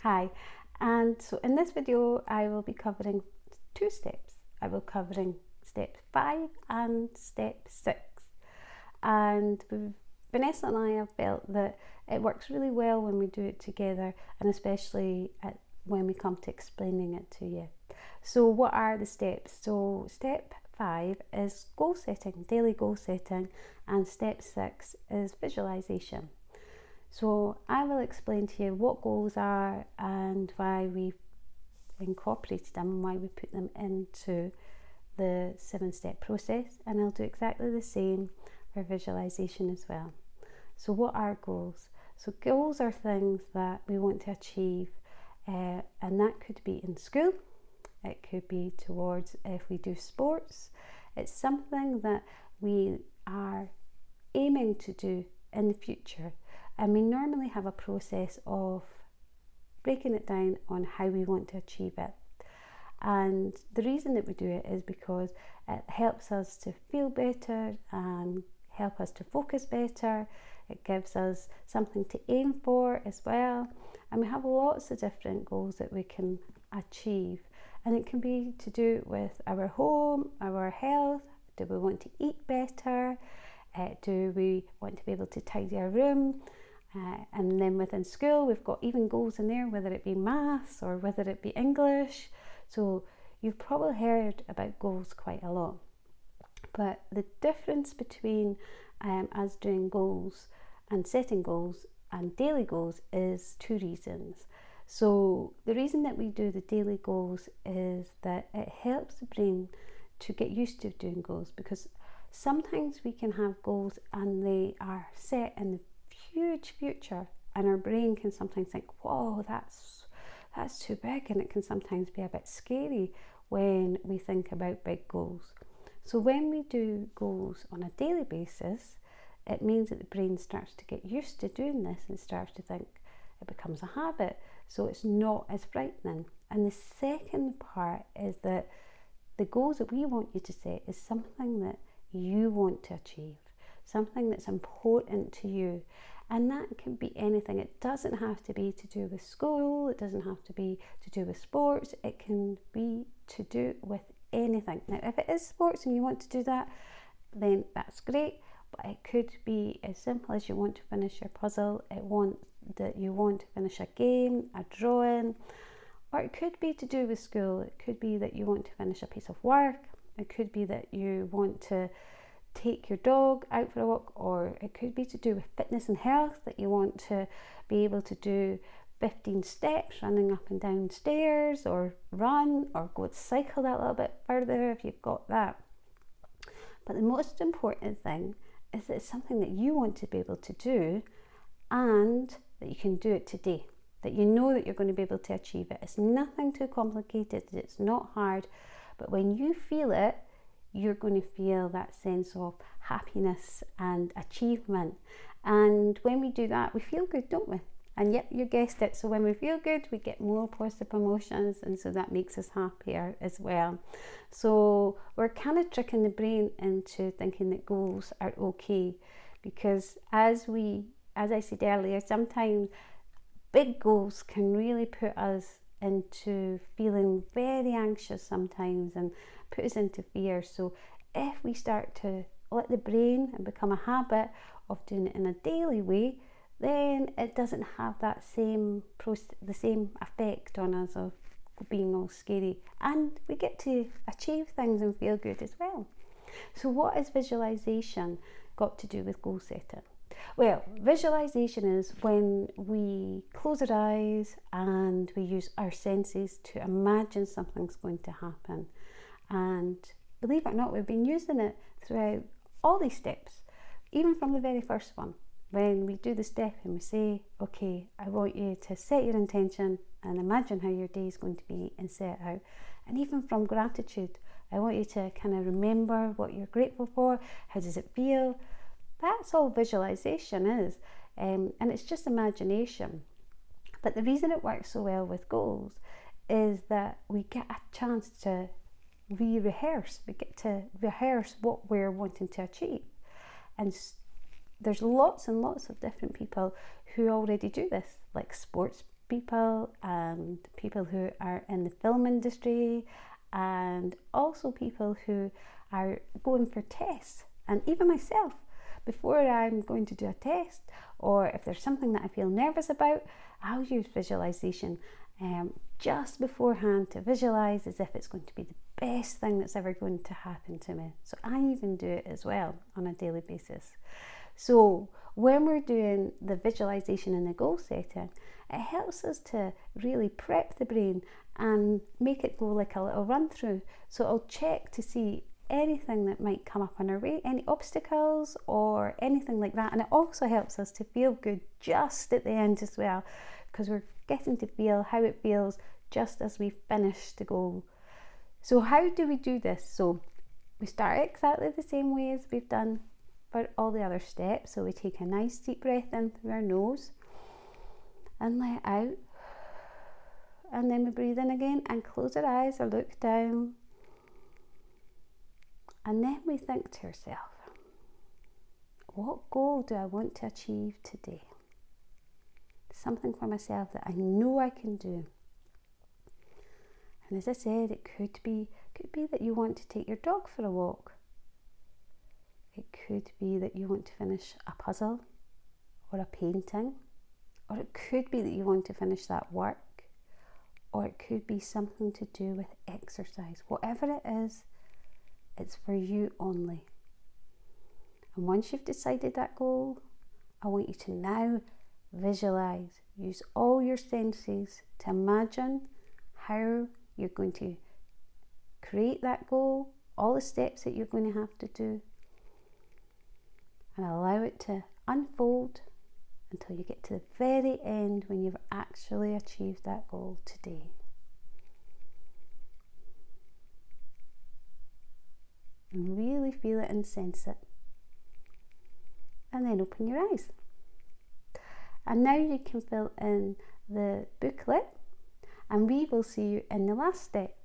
Hi, and so in this video I will be covering two steps. I will be covering step 5 and step 6. And Vanessa and I have felt that it works really well when we do it together, and especially when we come to explaining it to you. So what are the steps? So step 5 is goal setting, daily goal setting, and step 6 is visualization. So I will explain to you what goals are and why we've incorporated them and why we put them into the 7-step process, and I'll do exactly the same for visualization as well. So what are goals? So goals are things that we want to achieve, and that could be in school, it could be towards if we do sports. It's something that we are aiming to do in the future, and we normally have a process of breaking it down on how we want to achieve it. And the reason that we do it is because it helps us to feel better and help us to focus better. It gives us something to aim for as well, and we have lots of different goals that we can achieve, and it can be to do with our home, our health. Do we want to eat better? Do we want to be able to tidy our room? And then within school we've got even goals in there, whether it be maths or whether it be English. So you've probably heard about goals quite a lot, but the difference between us doing goals and setting goals and daily goals is 2 reasons. So the reason that we do the daily goals is that it helps the brain to get used to doing goals, because sometimes we can have goals and they are set in the huge future, and our brain can sometimes think, whoa, that's too big, and it can sometimes be a bit scary when we think about big goals. So when we do goals on a daily basis, it means that the brain starts to get used to doing this and starts to think, it becomes a habit, so it's not as frightening. And the second part is that the goals that we want you to set is something that you want to achieve, something that's important to you. And that can be anything. It doesn't have to be to do with school, it doesn't have to be to do with sports, it can be to do with anything. Now, if it is sports and you want to do that, then that's great, but it could be as simple as you want to finish your puzzle, you want to finish a game, a drawing, or it could be to do with school. It could be that you want to finish a piece of work, it could be that you want to take your dog out for a walk, or it could be to do with fitness and health, that you want to be able to do 15 steps running up and down stairs, or run, or go and cycle that little bit further if you've got that. But the most important thing is that it's something that you want to be able to do, and that you can do it today, that you know that you're going to be able to achieve it. It's nothing too complicated, it's not hard, but when you feel it, you're going to feel that sense of happiness and achievement. And when we do that, we feel good, don't we? And yep, you guessed it. So when we feel good, we get more positive emotions, and so that makes us happier as well. So we're kind of tricking the brain into thinking that goals are okay, because as I said earlier, sometimes big goals can really put us into feeling very anxious sometimes and put us into fear. So if we start to let the brain and become a habit of doing it in a daily way, then it doesn't have that the same effect on us of being all scary, and we get to achieve things and feel good as well. So what has visualization got to do with goal setting? Well, visualization is when we close our eyes and we use our senses to imagine something's going to happen. And believe it or not, we've been using it throughout all these steps, even from the very first one. When we do the step and we say, okay, I want you to set your intention and imagine how your day is going to be and set out. And even from gratitude, I want you to kind of remember what you're grateful for, how does it feel. That's all visualization is, and it's just imagination. But the reason it works so well with goals is that we get a chance to rehearse. We get to rehearse what we're wanting to achieve. And there's lots and lots of different people who already do this, like sports people and people who are in the film industry, and also people who are going for tests, and even myself. Before I'm going to do a test, or if there's something that I feel nervous about, I'll use visualization just beforehand to visualize as if it's going to be the best thing that's ever going to happen to me. So I even do it as well on a daily basis. So when we're doing the visualization and the goal setting, it helps us to really prep the brain and make it go like a little run through. So I'll check to see anything that might come up on our way, any obstacles or anything like that. And it also helps us to feel good just at the end as well, because we're getting to feel how it feels just as we finish the goal. So how do we do this? So we start exactly the same way as we've done for all the other steps. So we take a nice deep breath in through our nose and let out. And then we breathe in again and close our eyes or look down. And then we think to ourselves, what goal do I want to achieve today? Something for myself that I know I can do. And as I said, it could be that you want to take your dog for a walk. It could be that you want to finish a puzzle or a painting. Or it could be that you want to finish that work. Or it could be something to do with exercise. Whatever it is, it's for you only. And once you've decided that goal, I want you to now visualize. Use all your senses to imagine how you're going to create that goal, all the steps that you're going to have to do, and allow it to unfold until you get to the very end when you've actually achieved that goal today. And really feel it and sense it. And then open your eyes. And now you can fill in the booklet, and we will see you in the last step.